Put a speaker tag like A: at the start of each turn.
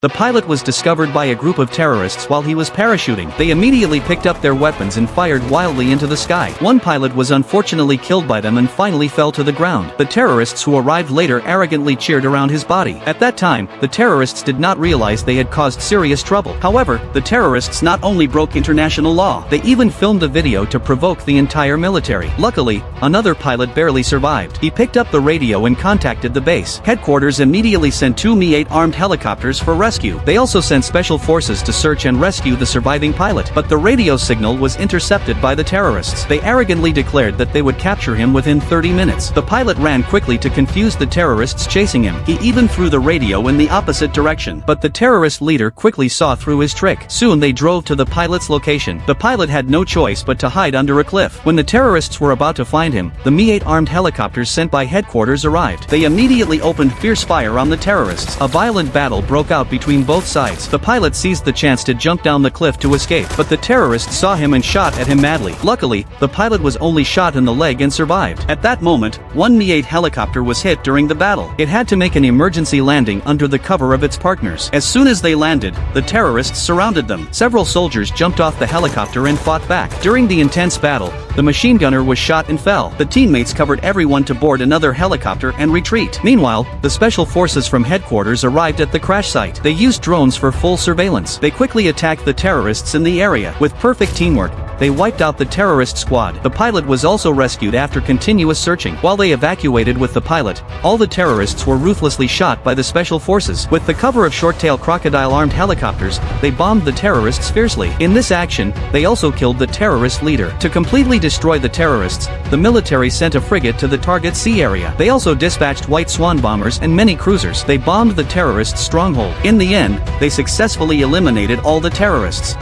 A: The pilot was discovered by a group of terrorists while he was parachuting. They immediately picked up their weapons and fired wildly into the sky. One pilot was unfortunately killed by them and finally fell to the ground. The terrorists who arrived later arrogantly cheered around his body. At that time, the terrorists did not realize they had caused serious trouble. However, the terrorists not only broke international law, they even filmed a video to provoke the entire military. Luckily, another pilot barely survived. He picked up the radio and contacted the base. Headquarters immediately sent two Mi-8 armed helicopters for rescue. They also sent special forces to search and rescue the surviving pilot. But the radio signal was intercepted by the terrorists. They arrogantly declared that they would capture him within 30 minutes. The pilot ran quickly to confuse the terrorists chasing him. He even threw the radio in the opposite direction. But the terrorist leader quickly saw through his trick. Soon they drove to the pilot's location. The pilot had no choice but to hide under a cliff. When the terrorists were about to find him, the Mi-8 armed helicopters sent by headquarters arrived. They immediately opened fierce fire on the terrorists. A violent battle broke out between both sides. The pilot seized the chance to jump down the cliff to escape, but the terrorists saw him and shot at him madly. Luckily, the pilot was only shot in the leg and survived. At that moment, one Mi-8 helicopter was hit during the battle. It had to make an emergency landing under the cover of its partners. As soon as they landed, the terrorists surrounded them. Several soldiers jumped off the helicopter and fought back. During the intense battle, the machine gunner was shot and fell. The teammates covered everyone to board another helicopter and retreat. Meanwhile, the special forces from headquarters arrived at the crash site. They used drones for full surveillance. They quickly attacked the terrorists in the area. With perfect teamwork, they wiped out the terrorist squad. The pilot was also rescued after continuous searching. While they evacuated with the pilot, all the terrorists were ruthlessly shot by the special forces. With the cover of short-tail crocodile armed helicopters, they bombed the terrorists fiercely. In this action, they also killed the terrorist leader. To completely destroy the terrorists, the military sent a frigate to the target sea area. They also dispatched White Swan bombers and many cruisers. They bombed the terrorists' stronghold. In the end, they successfully eliminated all the terrorists.